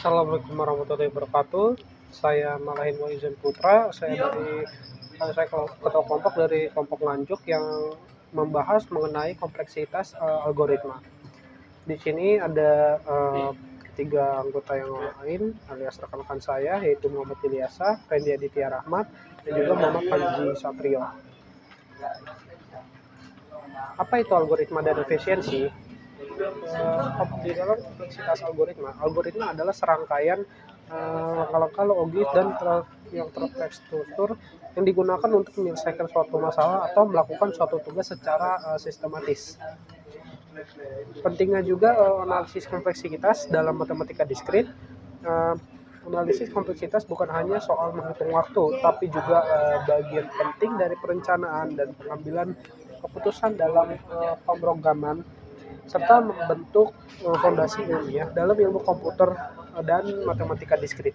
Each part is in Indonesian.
Assalamualaikum warahmatullahi wabarakatuh. Saya Malahin Wahizan Putra. Saya ketua kelompok dari kelompok Nganjuk yang membahas mengenai kompleksitas algoritma. Di sini ada ketiga anggota yang lain alias rekan-rekan saya, yaitu Muhammad Ilyasa, Fendi Aditya Rahmat, dan juga Muhammad Panji Satrio. Apa itu algoritma dan efisiensi? Di dalam kompleksitas algoritma adalah serangkaian langkah-langkah logis dan yang terstruktur yang digunakan untuk menyelesaikan suatu masalah atau melakukan suatu tugas secara sistematis. Pentingnya juga analisis kompleksitas dalam matematika diskrit. Analisis kompleksitas bukan hanya soal menghitung waktu, tapi juga bagian penting dari perencanaan dan pengambilan keputusan dalam pemrograman serta membentuk fondasi ilmiah dalam ilmu komputer dan matematika diskrit.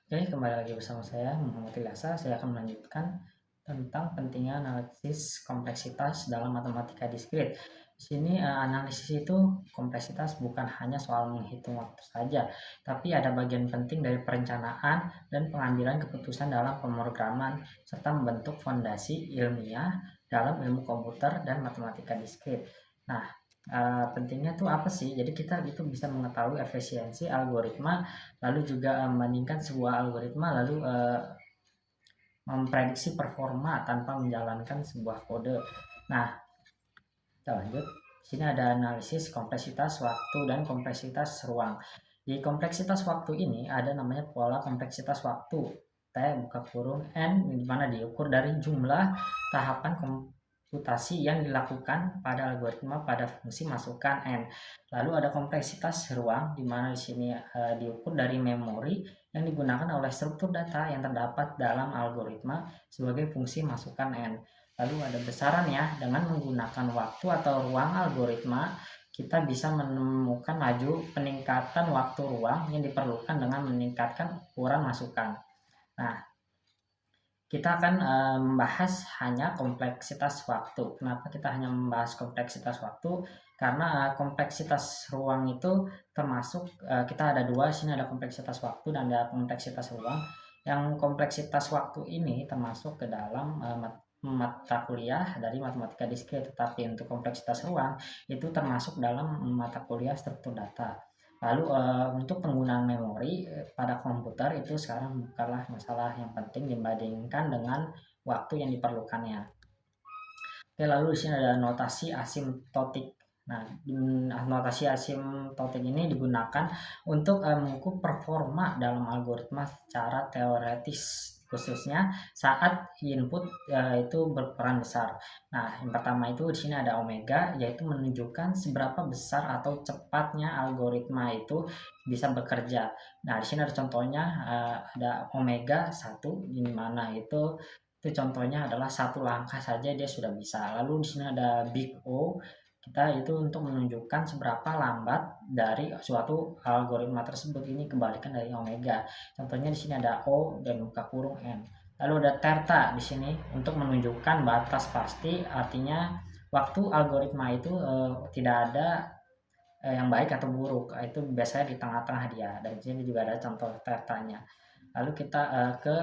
Oke, kembali lagi bersama saya Muhammad Ilyasa. Saya akan melanjutkan tentang pentingnya analisis kompleksitas dalam matematika diskrit. Di sini analisis itu kompleksitas bukan hanya soal menghitung waktu saja, tapi ada bagian penting dari perencanaan dan pengambilan keputusan dalam pemrograman serta membentuk fondasi ilmiah dalam ilmu komputer dan matematika diskrit. Nah, pentingnya tuh apa sih? Jadi kita itu bisa mengetahui efisiensi algoritma, lalu juga membandingkan sebuah algoritma, lalu memprediksi performa tanpa menjalankan sebuah kode. Nah, kita lanjut. Di sini ada analisis kompleksitas waktu dan kompleksitas ruang. Di kompleksitas waktu ini ada namanya pola kompleksitas waktu T buka kurung N, di mana diukur dari jumlah tahapan komputasi yang dilakukan pada algoritma pada fungsi masukan N. Lalu ada kompleksitas ruang, di mana di sini diukur dari memori yang digunakan oleh struktur data yang terdapat dalam algoritma sebagai fungsi masukan N. Lalu ada besarannya, dengan menggunakan waktu atau ruang algoritma, kita bisa menemukan laju peningkatan waktu ruang yang diperlukan dengan meningkatkan ukuran masukan. Nah, kita akan membahas hanya kompleksitas waktu. Kenapa kita hanya membahas kompleksitas waktu? Karena kompleksitas ruang itu termasuk, kita ada dua, sini ada kompleksitas waktu dan ada kompleksitas ruang. Yang kompleksitas waktu ini termasuk ke dalam mata kuliah dari matematika diskrit, tetapi untuk kompleksitas ruang itu termasuk dalam mata kuliah struktur data. Lalu untuk penggunaan memori pada komputer itu sekarang bukanlah masalah yang penting dibandingkan dengan waktu yang diperlukannya. Oke, lalu di sini ada notasi asimptotik. Nah, notasi asimptotik ini digunakan untuk mengukur performa dalam algoritma secara teoretis, khususnya saat input itu berperan besar. Nah, yang pertama itu di sini ada omega, yaitu menunjukkan seberapa besar atau cepatnya algoritma itu bisa bekerja. Nah, di sini ada contohnya, ada omega 1, di mana itu contohnya adalah satu langkah saja dia sudah bisa. Lalu di sini ada big O, kita itu untuk menunjukkan seberapa lambat dari suatu algoritma tersebut, ini kebalikan dari omega. Contohnya di sini ada O dan buka kurung N. Lalu ada theta di sini untuk menunjukkan batas pasti, artinya waktu algoritma itu tidak ada yang baik atau buruk, itu biasanya di tengah-tengah dia. Dan di sini juga ada contoh thetanya. Lalu kita ke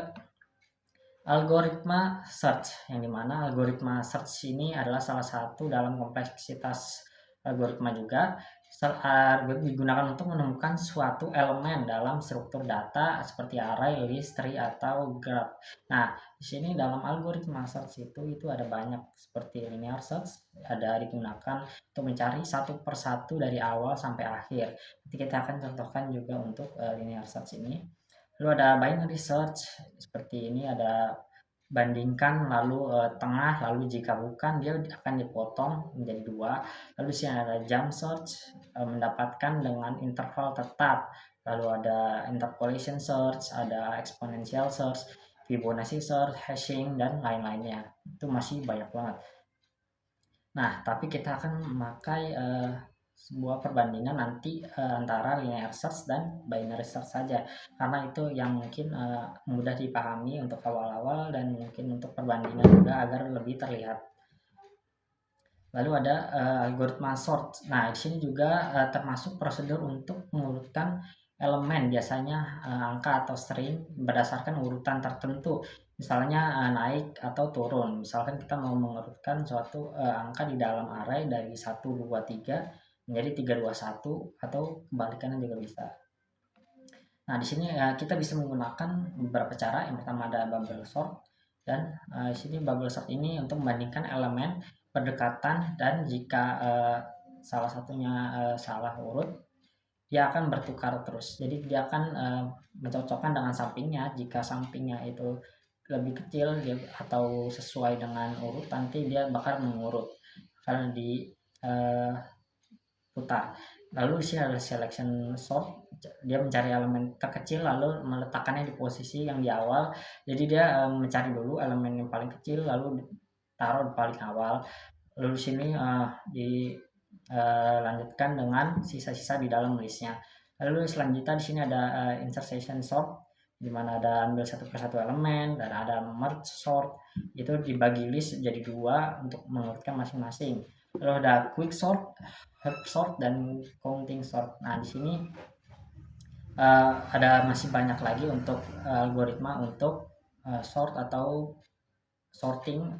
algoritma search, yang dimana algoritma search ini adalah salah satu dalam kompleksitas algoritma juga. Algoritma digunakan untuk menemukan suatu elemen dalam struktur data seperti array, list, tree, atau graph. Nah, di sini dalam algoritma search itu ada banyak, seperti linear search, ada digunakan untuk mencari satu persatu dari awal sampai akhir. Nanti kita akan contohkan juga untuk linear search ini. Lalu ada binary search, seperti ini, ada bandingkan, lalu tengah, lalu jika bukan dia akan dipotong menjadi dua. Lalu di sini ada jump search, mendapatkan dengan interval tetap. Lalu ada interpolation search, ada exponential search, Fibonacci search, hashing, dan lain-lainnya. Itu masih banyak banget. Nah, tapi kita akan memakai sebuah perbandingan nanti antara linear search dan binary search saja, karena itu yang mungkin mudah dipahami untuk awal-awal dan mungkin untuk perbandingan juga agar lebih terlihat. Lalu ada algoritma sort. Nah, di sini juga termasuk prosedur untuk mengurutkan elemen biasanya angka atau string berdasarkan urutan tertentu, misalnya naik atau turun. Misalkan kita mau mengurutkan suatu angka di dalam array dari 1, 2, 3 menjadi 3, 2, 1 atau kebalikannya juga bisa. Nah, di sini kita bisa menggunakan beberapa cara. Yang pertama ada bubble sort, dan di sini bubble sort ini untuk membandingkan elemen berdekatan, dan jika salah satunya salah urut, dia akan bertukar terus. Jadi dia akan mencocokkan dengan sampingnya. Jika sampingnya itu lebih kecil atau sesuai dengan urut, nanti dia bakal mengurut karena diputar. Lalu di sini ada selection sort, dia mencari elemen terkecil lalu meletakkannya di posisi yang di awal. Jadi dia mencari dulu elemen yang paling kecil lalu taruh di paling awal. Lalu di sini dilanjutkan dengan sisa-sisa di dalam listnya. Lalu selanjutnya di sini ada insertion sort, di mana ada ambil satu persatu elemen, dan ada merge sort, itu dibagi list jadi dua untuk mengurutkan masing-masing. Lalu ada quick sort, herb sort, dan counting sort. Nah, di sini ada masih banyak lagi untuk algoritma untuk sort atau sorting.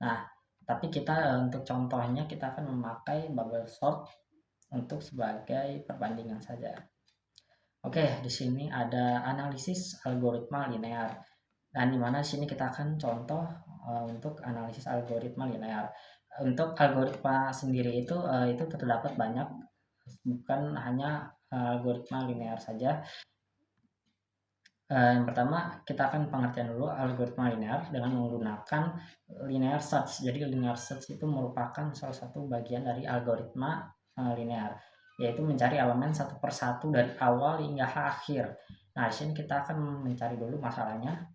Nah, tapi kita untuk contohnya kita akan memakai bubble sort untuk sebagai perbandingan saja. Oke, di sini ada analisis algoritma linear, dan di mana sini kita akan contoh untuk analisis algoritma linear. Untuk algoritma sendiri itu terdapat banyak, bukan hanya algoritma linear saja. Yang pertama kita akan pengertian dulu algoritma linear dengan menggunakan linear search. Jadi linear search itu merupakan salah satu bagian dari algoritma linear, yaitu mencari elemen satu persatu dari awal hingga akhir. Nah, di sini kita akan mencari dulu masalahnya.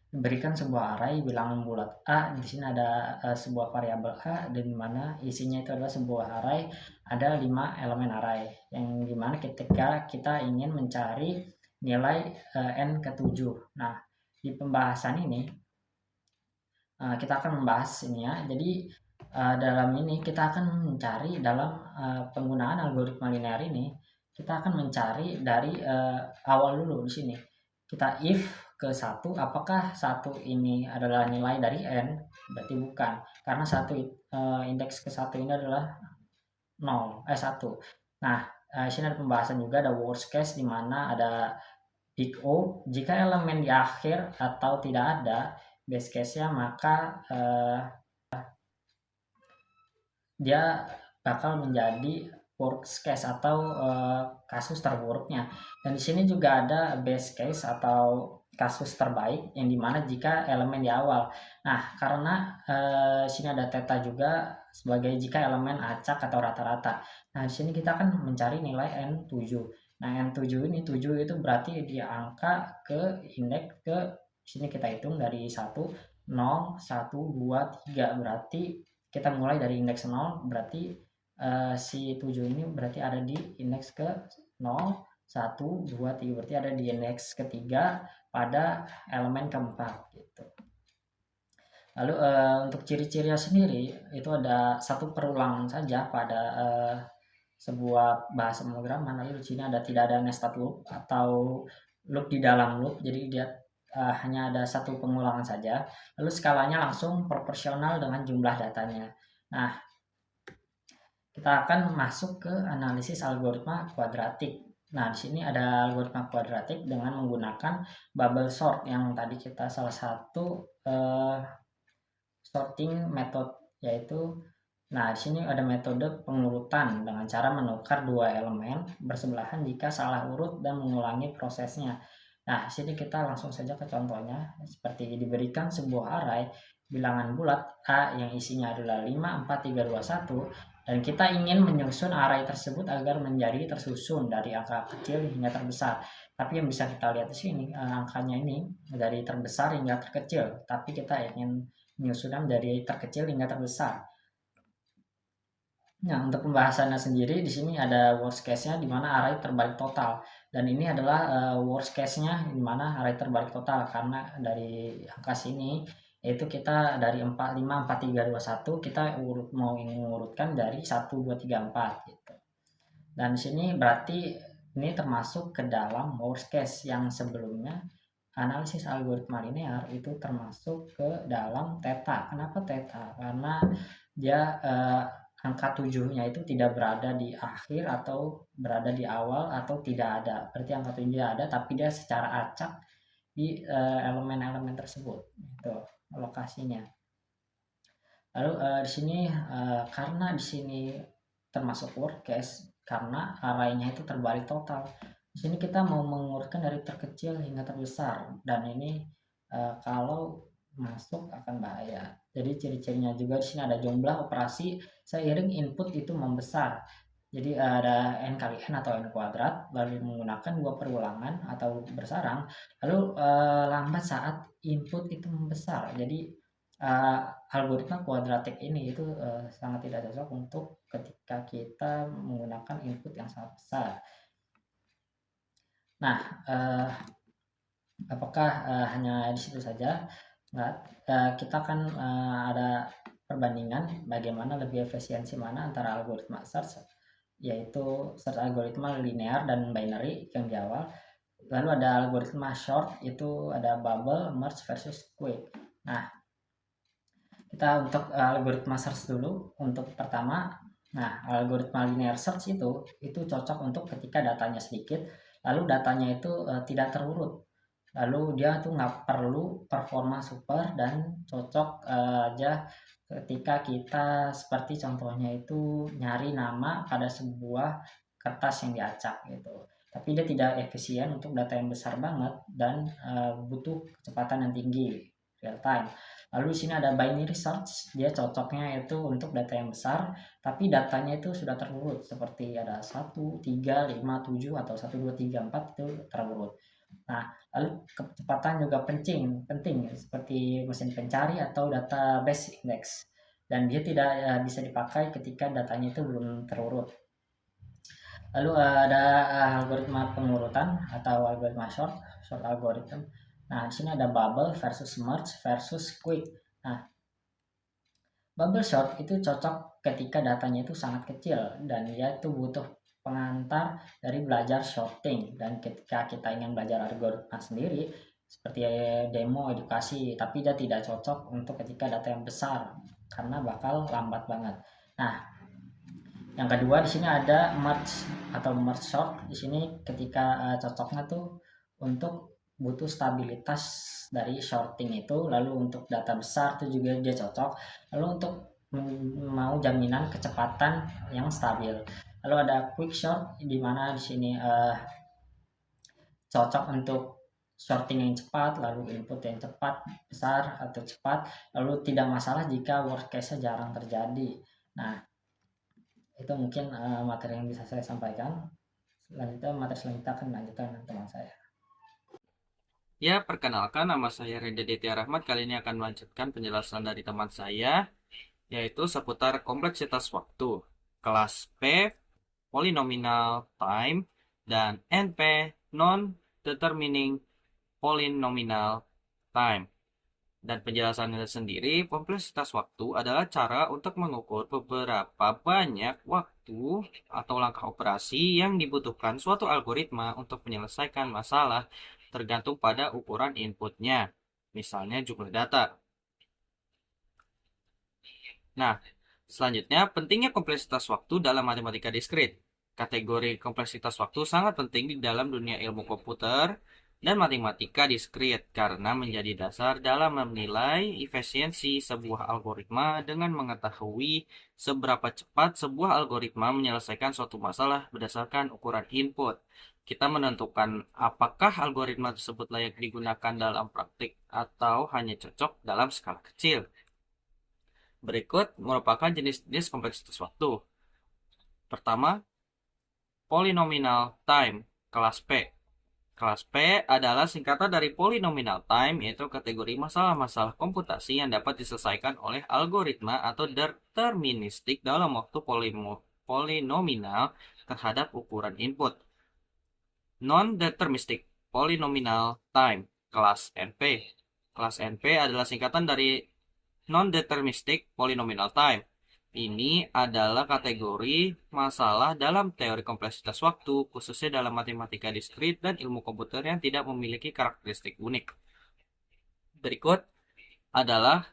Berikan sebuah array bilangan bulat A. Di sini ada sebuah variabel A, dan mana isinya itu adalah sebuah array, ada 5 elemen array, yang dimana ketika kita ingin mencari nilai n ke-7. Nah, di pembahasan ini kita akan membahas ini ya. Jadi dalam ini kita akan mencari dalam penggunaan algoritma linear ini, kita akan mencari dari awal dulu. Di sini kita if ke 1, apakah 1 ini adalah nilai dari n? Berarti bukan, karena indeks ke 1 ini adalah 1. Nah, di sini ada pembahasan juga, ada worst case di mana ada big O. Jika elemen di akhir atau tidak ada base case-nya, maka dia bakal menjadi worst case atau kasus terburuknya. Dan di sini juga ada best case atau kasus terbaik, yang dimana jika elemen di awal. Nah, karena sini ada theta juga sebagai jika elemen acak atau rata-rata. Nah, di sini kita akan mencari nilai n7. Nah, n7 ini 7 itu berarti dia angka ke indeks ke sini kita hitung dari 1, 0, 1, 2, 3. Berarti kita mulai dari indeks 0, berarti si 7 ini berarti ada di indeks ke 0, 1, 2, 3, berarti ada di indeks ketiga pada elemen keempat gitu. Lalu untuk ciri-cirinya sendiri itu ada satu perulangan saja pada sebuah bahasa pemrograman. Lalu di sini tidak ada nested loop atau loop di dalam loop, jadi dia hanya ada satu pengulangan saja. Lalu skalanya langsung proporsional dengan jumlah datanya. Nah, kita akan masuk ke analisis algoritma kuadratik. Nah, di sini ada algoritma kuadratik dengan menggunakan bubble sort, yang tadi kita salah satu sorting method, yaitu nah di sini ada metode pengurutan dengan cara menukar dua elemen bersebelahan jika salah urut dan mengulangi prosesnya. Nah, di sini kita langsung saja ke contohnya. Seperti diberikan sebuah array bilangan bulat A yang isinya adalah 5, 4, 3, 2, 1, dan kita ingin menyusun array tersebut agar menjadi tersusun dari angka kecil hingga terbesar. Tapi yang bisa kita lihat di sini angkanya ini dari terbesar hingga terkecil, tapi kita ingin menyusunnya menjadi terkecil hingga terbesar. Nah, untuk pembahasannya sendiri di sini ada worst case-nya di mana array terbalik total, dan ini adalah worst case-nya di mana array terbalik total, karena dari angka sini yaitu kita dari 5, 4, 3, 2, 1 kita ingin mengurutkan dari 1, 2, 3, 4 gitu. Dan di sini berarti ini termasuk ke dalam worst case yang sebelumnya analisis algoritma linear itu termasuk ke dalam theta. Kenapa theta? Karena dia angka 7-nya itu tidak berada di akhir atau berada di awal atau tidak ada. Berarti angka 7 ada tapi dia secara acak di elemen-elemen tersebut. Itu lokasinya. Lalu di sini karena di sini termasuk worst case karena arraynya itu terbalik total. Di sini kita mau mengurutkan dari terkecil hingga terbesar dan ini kalau masuk akan bahaya. Jadi ciri-cirinya juga di sini ada jumlah operasi seiring input itu membesar. Jadi ada n kali n atau n kuadrat lalu menggunakan dua perulangan atau bersarang lalu lambat saat input itu membesar. Jadi uh, algoritma kuadratik ini itu sangat tidak cocok untuk ketika kita menggunakan input yang sangat besar. Nah, apakah hanya di situ saja? Nggak, kita kan ada perbandingan bagaimana lebih efisiensi mana antara algoritma search, yaitu search algoritma linear dan binary yang di awal. Lalu ada algoritma short, itu ada bubble, merge versus quick. Nah, kita untuk algoritma search dulu. Untuk pertama, nah algoritma linear search itu cocok untuk ketika datanya sedikit, lalu datanya itu tidak terurut, lalu dia tuh nggak perlu performa super dan cocok aja ketika kita seperti contohnya itu nyari nama pada sebuah kertas yang diacak gitu. Tapi dia tidak efisien untuk data yang besar banget dan butuh kecepatan yang tinggi real time. Lalu di sini ada binary search, dia cocoknya itu untuk data yang besar, tapi datanya itu sudah terurut seperti ada 1, 3, 5, 7 atau 1, 2, 3, 4 itu terurut. Nah, lalu kecepatan juga penting seperti mesin pencari atau database index. Dan dia tidak bisa dipakai ketika datanya itu belum terurut. Lalu ada algoritma pengurutan atau algoritma short algorithm. Nah, di sini ada bubble versus merge versus quick. Nah, bubble short itu cocok ketika datanya itu sangat kecil dan dia itu butuh pengantar dari belajar shorting, dan ketika kita ingin belajar algoritma sendiri seperti demo edukasi, tapi dia tidak cocok untuk ketika data yang besar karena bakal lambat banget. Nah, yang kedua di sini ada merge atau merge short. Di sini ketika cocoknya tuh untuk butuh stabilitas dari shorting itu, lalu untuk data besar itu juga dia cocok. Lalu untuk mau jaminan kecepatan yang stabil. Lalu ada quick short di mana di sini cocok untuk sorting yang cepat, lalu input yang cepat, besar atau cepat, lalu tidak masalah jika worst case-nya jarang terjadi. Nah, itu mungkin materi yang bisa saya sampaikan. Selanjutnya materi selanjutnya akan dilanjutkan dengan teman saya. Ya, perkenalkan nama saya Renda Ditya Rahmat. Kali ini akan melanjutkan penjelasan dari teman saya, yaitu seputar kompleksitas waktu. Kelas P, Polynomial Time, dan NP, Non-Determining Polynomial Time. Dan penjelasannya sendiri, kompleksitas waktu adalah cara untuk mengukur beberapa banyak waktu atau langkah operasi yang dibutuhkan suatu algoritma untuk menyelesaikan masalah tergantung pada ukuran inputnya, misalnya jumlah data. Nah, selanjutnya pentingnya kompleksitas waktu dalam matematika diskrit. Kategori kompleksitas waktu sangat penting di dalam dunia ilmu komputer dan matematika diskrit karena menjadi dasar dalam menilai efisiensi sebuah algoritma dengan mengetahui seberapa cepat sebuah algoritma menyelesaikan suatu masalah berdasarkan ukuran input. Kita menentukan apakah algoritma tersebut layak digunakan dalam praktik atau hanya cocok dalam skala kecil. Berikut merupakan jenis-jenis kompleksitas waktu. Pertama, polynomial time, kelas P. Kelas P adalah singkatan dari polynomial time, yaitu kategori masalah-masalah komputasi yang dapat diselesaikan oleh algoritma atau deterministik dalam waktu polinomial terhadap ukuran input. Non-deterministic polynomial time, kelas NP. Kelas NP adalah singkatan dari non-deterministic polynomial time, ini adalah kategori masalah dalam teori kompleksitas waktu, khususnya dalam matematika diskrit dan ilmu komputer yang tidak memiliki karakteristik unik. Berikut adalah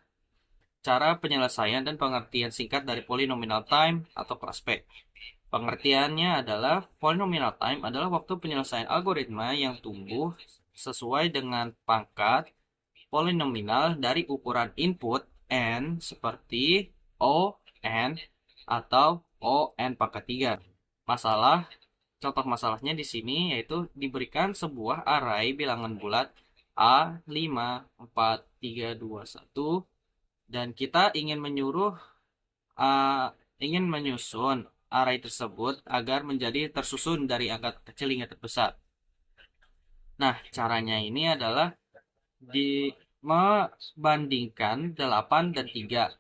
cara penyelesaian dan pengertian singkat dari polynomial time atau kelas P. Pengertiannya adalah polynomial time adalah waktu penyelesaian algoritma yang tumbuh sesuai dengan pangkat polinomial dari ukuran input n seperti O, n, atau O, n pangkat 3. Contoh masalahnya di sini yaitu diberikan sebuah array bilangan bulat A, 5, 4, 3, 2, 1, dan kita ingin menyusun array tersebut agar menjadi tersusun dari angka kecil hingga terbesar. Nah, caranya ini adalah membandingkan 8 dan 3.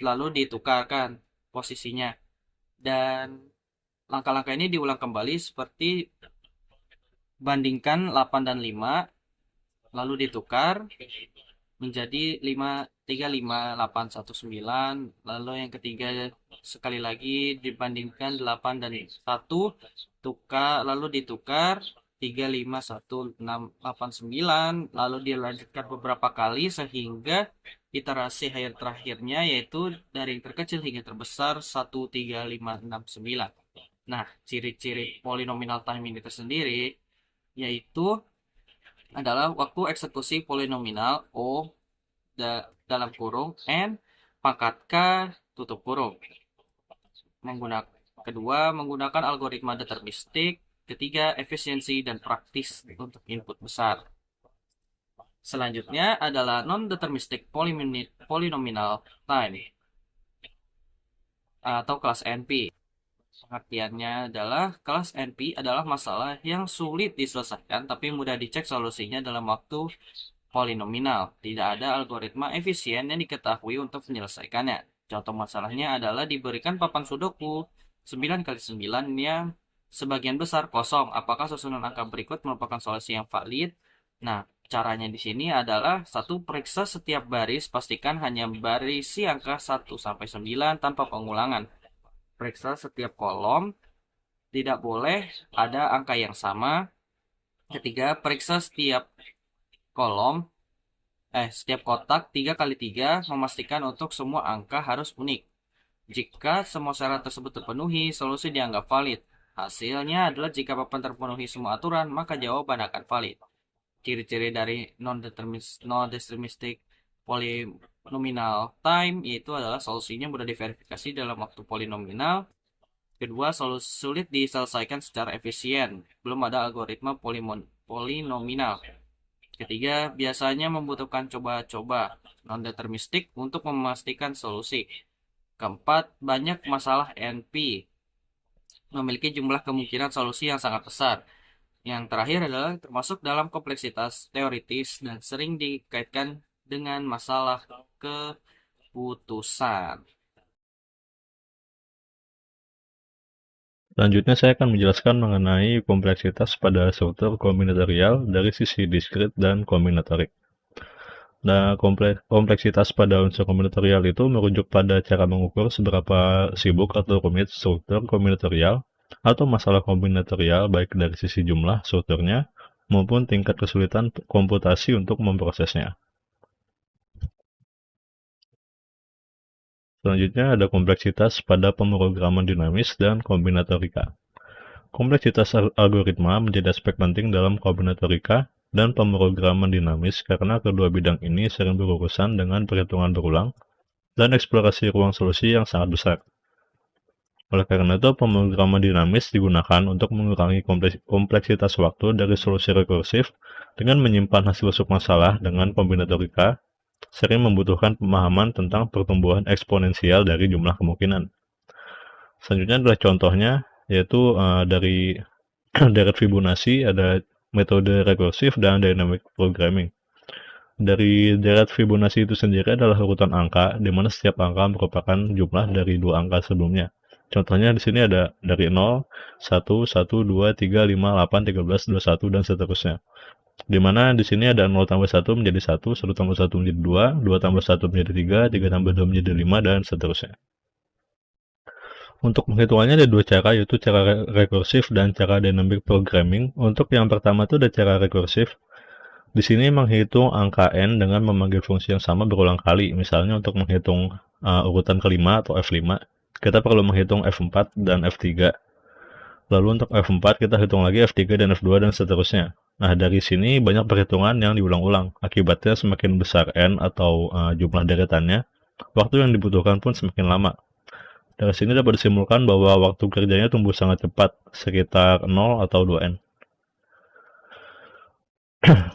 Lalu ditukarkan posisinya. Dan langkah-langkah ini diulang kembali seperti bandingkan 8 dan 5, lalu ditukar menjadi 5, 3, 5, 8, 1, 9. Lalu yang ketiga sekali lagi dibandingkan 8 dan 1, lalu ditukar 3, 5, 1, 6, 8, 9. Lalu dilanjutkan beberapa kali sehingga iterasi terakhirnya yaitu dari yang terkecil hingga terbesar 1, 3, 5, 6, 9. Nah, ciri-ciri polynomial time ini tersendiri yaitu adalah waktu eksekusi polinomial O dalam kurung N pangkat K tutup kurung. Menggunakan algoritma deterministik. Ketiga, efisiensi dan praktis untuk input besar. Selanjutnya adalah non-deterministic polynomial time atau kelas NP. Pengertiannya adalah kelas NP adalah masalah yang sulit diselesaikan tapi mudah dicek solusinya dalam waktu polinomial. Tidak ada algoritma efisien yang diketahui untuk menyelesaikannya. Contoh masalahnya adalah diberikan papan sudoku 9 kali 9 yang sebagian besar kosong. Apakah susunan angka berikut merupakan solusi yang valid? Nah, caranya di sini adalah satu, periksa setiap baris, pastikan hanya berisi angka 1 sampai 9 tanpa pengulangan. Periksa setiap kolom, tidak boleh ada angka yang sama. Ketiga, periksa setiap kotak 3 kali 3, memastikan untuk semua angka harus unik. Jika semua syarat tersebut terpenuhi, solusi dianggap valid. Hasilnya adalah jika papan terpenuhi semua aturan, maka jawaban akan valid. Ciri-ciri dari non-deterministic polynomial time yaitu adalah solusinya mudah diverifikasi dalam waktu polinomial. Kedua, sulit diselesaikan secara efisien. Belum ada algoritma polinomial. Ketiga, biasanya membutuhkan coba-coba non-deterministik untuk memastikan solusi. Keempat, banyak masalah NP. Memiliki jumlah kemungkinan solusi yang sangat besar. Yang terakhir adalah termasuk dalam kompleksitas teoritis dan sering dikaitkan dengan masalah keputusan. Selanjutnya saya akan menjelaskan mengenai kompleksitas pada struktur kombinatorial dari sisi diskrit dan kombinatorik. Nah, kompleksitas pada unsur kombinatorial itu merujuk pada cara mengukur seberapa sibuk atau rumit struktur kombinatorial atau masalah kombinatorial baik dari sisi jumlah strukturnya maupun tingkat kesulitan komputasi untuk memprosesnya. Selanjutnya ada kompleksitas pada pemrograman dinamis dan kombinatorika. Kompleksitas algoritma menjadi aspek penting dalam kombinatorika dan pemrograman dinamis karena kedua bidang ini sering berurusan dengan perhitungan berulang dan eksplorasi ruang solusi yang sangat besar. Oleh karena itu, pemrograman dinamis digunakan untuk mengurangi kompleksitas waktu dari solusi rekursif dengan menyimpan hasil submasalah. Dengan kombinatorika sering membutuhkan pemahaman tentang pertumbuhan eksponensial dari jumlah kemungkinan. Selanjutnya adalah contohnya, yaitu dari deret Fibonacci ada metode rekursif dan dynamic programming. Dari deret Fibonacci itu sendiri adalah urutan angka, di mana setiap angka merupakan jumlah dari dua angka sebelumnya. Contohnya di sini ada dari 0, 1, 1, 2, 3, 5, 8, 13, 21, dan seterusnya. di mana di sini ada 0 tambah 1 menjadi 1, 1 tambah 1 menjadi 2, 2 tambah 1 menjadi 3, 3 tambah 2 menjadi 5, dan seterusnya. Untuk menghitungannya ada dua cara, yaitu cara rekursif dan cara dynamic programming. Untuk yang pertama itu ada cara rekursif. Di sini menghitung angka n dengan memanggil fungsi yang sama berulang kali. Misalnya untuk menghitung urutan kelima atau F5, kita perlu menghitung F4 dan F3. Lalu untuk F4 kita hitung lagi F3 dan F2 dan seterusnya. Nah, dari sini banyak perhitungan yang diulang-ulang. Akibatnya semakin besar n atau jumlah deretannya, waktu yang dibutuhkan pun semakin lama. Dari sini dapat disimpulkan bahwa waktu kerjanya tumbuh sangat cepat, sekitar 0 atau 2n.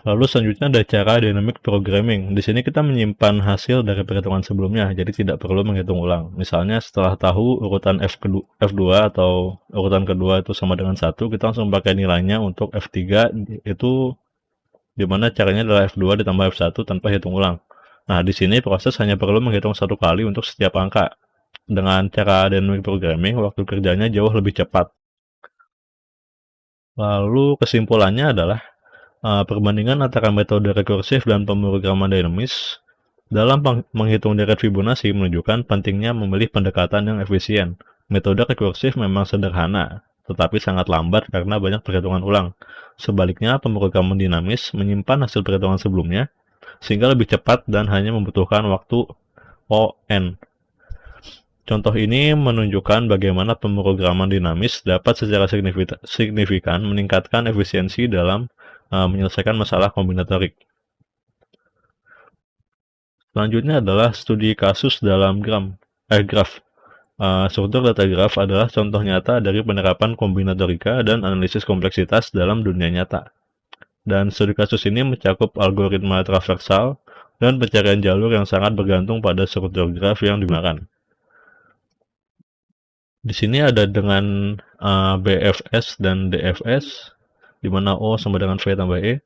Lalu selanjutnya ada cara dynamic programming. Di sini kita menyimpan hasil dari perhitungan sebelumnya, jadi tidak perlu menghitung ulang. Misalnya setelah tahu urutan F2 atau urutan kedua itu sama dengan 1, kita langsung pakai nilainya untuk F3, itu dimana caranya adalah F2 ditambah F1 tanpa hitung ulang. Nah, di sini proses hanya perlu menghitung satu kali untuk setiap angka. Dengan cara dynamic programming, waktu kerjanya jauh lebih cepat. Lalu kesimpulannya adalah perbandingan antara metode rekursif dan pemrograman dinamis dalam menghitung deret Fibonacci menunjukkan pentingnya memilih pendekatan yang efisien. Metode rekursif memang sederhana, tetapi sangat lambat karena banyak perhitungan ulang. Sebaliknya, pemrograman dinamis menyimpan hasil perhitungan sebelumnya, sehingga lebih cepat dan hanya membutuhkan waktu ON. Contoh ini menunjukkan bagaimana pemrograman dinamis dapat secara signifikan meningkatkan efisiensi dalam menyelesaikan masalah kombinatorik. Selanjutnya adalah studi kasus dalam graf. Struktur data graf adalah contoh nyata dari penerapan kombinatorika dan analisis kompleksitas dalam dunia nyata. Dan studi kasus ini mencakup algoritma traversal dan pencarian jalur yang sangat bergantung pada struktur graf yang digunakan. Di sini ada dengan BFS dan DFS, di mana O sama dengan V tambah E.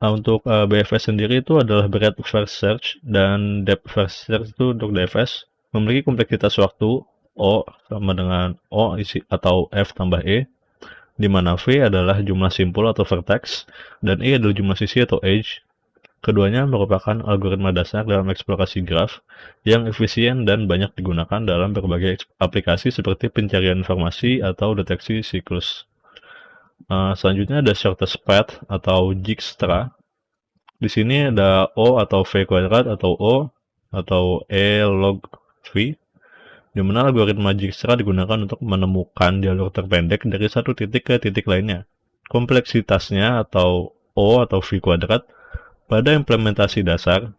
Untuk BFS sendiri itu adalah breadth first search, dan depth first search itu untuk DFS memiliki kompleksitas waktu O sama dengan O atau F tambah E, di mana V adalah jumlah simpul atau vertex, dan E adalah jumlah sisi atau edge. Keduanya merupakan algoritma dasar dalam eksplorasi graf yang efisien dan banyak digunakan dalam berbagai aplikasi seperti pencarian informasi atau deteksi siklus. Selanjutnya ada shortest path atau Dijkstra. Di sini ada O atau V kuadrat atau O atau E log V, di mana algoritma Dijkstra digunakan untuk menemukan jalur terpendek dari satu titik ke titik lainnya. Kompleksitasnya atau O atau V kuadrat pada implementasi dasar,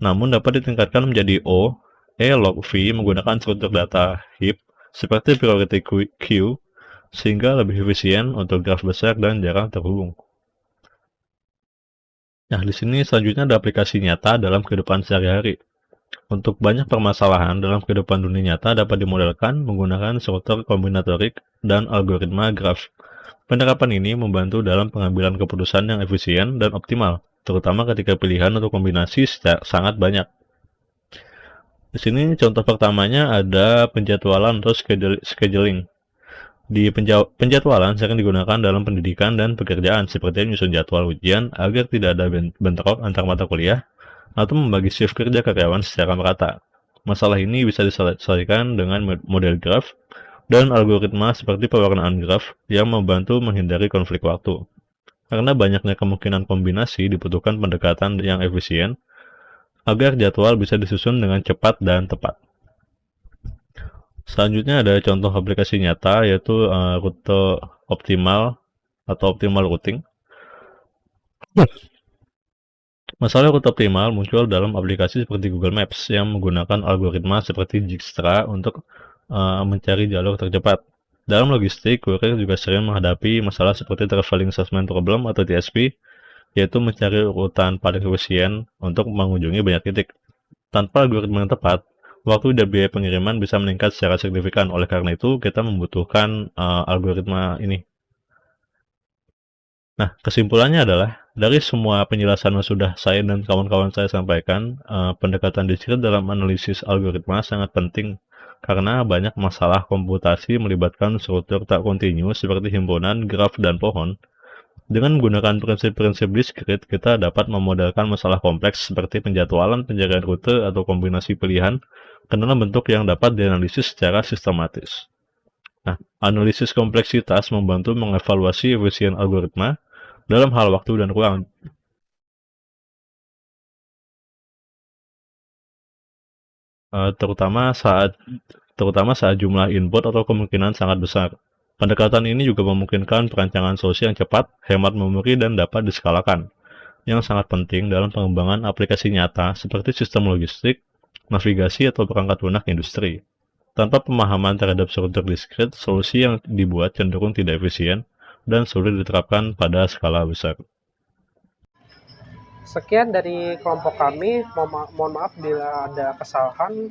namun dapat ditingkatkan menjadi O, E log V menggunakan struktur data heap seperti priority queue, sehingga lebih efisien untuk graf besar dan jarang terhubung. Nah, di sini selanjutnya ada aplikasi nyata dalam kehidupan sehari-hari. Untuk banyak permasalahan dalam kehidupan dunia nyata dapat dimodelkan menggunakan struktur kombinatorik dan algoritma graf. Penerapan ini membantu dalam pengambilan keputusan yang efisien dan optimal, terutama ketika pilihan untuk kombinasi sangat banyak. Di sini contoh pertamanya ada penjadwalan atau scheduling. Di penjadwalan sering digunakan dalam pendidikan dan pekerjaan, seperti menyusun jadwal ujian agar tidak ada bentrok antar mata kuliah atau membagi shift kerja karyawan secara merata. Masalah ini bisa diselesaikan dengan model graf dan algoritma seperti pewarnaan graf yang membantu menghindari konflik waktu. Karena banyaknya kemungkinan kombinasi, dibutuhkan pendekatan yang efisien agar jadwal bisa disusun dengan cepat dan tepat. Selanjutnya ada contoh aplikasi nyata, yaitu rute optimal atau optimal routing. Masalah rute optimal muncul dalam aplikasi seperti Google Maps yang menggunakan algoritma seperti Dijkstra untuk mencari jalur tercepat. Dalam logistik, kurir juga sering menghadapi masalah seperti Traveling Salesman Problem atau TSP, yaitu mencari urutan paling efisien untuk mengunjungi banyak titik. Tanpa algoritma yang tepat, waktu dan biaya pengiriman bisa meningkat secara signifikan. Oleh karena itu, kita membutuhkan algoritma ini. Nah, kesimpulannya adalah, dari semua penjelasan yang sudah saya dan kawan-kawan saya sampaikan, pendekatan diskrit dalam analisis algoritma sangat penting karena banyak masalah komputasi melibatkan struktur tak kontinu seperti himpunan, graf, dan pohon. Dengan menggunakan prinsip-prinsip diskrit, kita dapat memodelkan masalah kompleks seperti penjadwalan, penjagaan rute, atau kombinasi pilihan ke dalam bentuk yang dapat dianalisis secara sistematis. Nah, analisis kompleksitas membantu mengevaluasi efisien algoritma dalam hal waktu dan ruang. Terutama saat jumlah input atau kemungkinan sangat besar. Pendekatan ini juga memungkinkan perancangan solusi yang cepat, hemat memori, dan dapat diskalakan, yang sangat penting dalam pengembangan aplikasi nyata seperti sistem logistik, navigasi, atau perangkat lunak industri. Tanpa pemahaman terhadap struktur diskrit, solusi yang dibuat cenderung tidak efisien dan sulit diterapkan pada skala besar. Sekian dari kelompok kami. Mohon maaf bila ada kesalahan.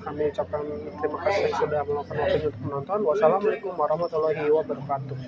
Kami ucapkan terima kasih sudah meluangkan waktu untuk menonton. Wassalamualaikum warahmatullahi wabarakatuh.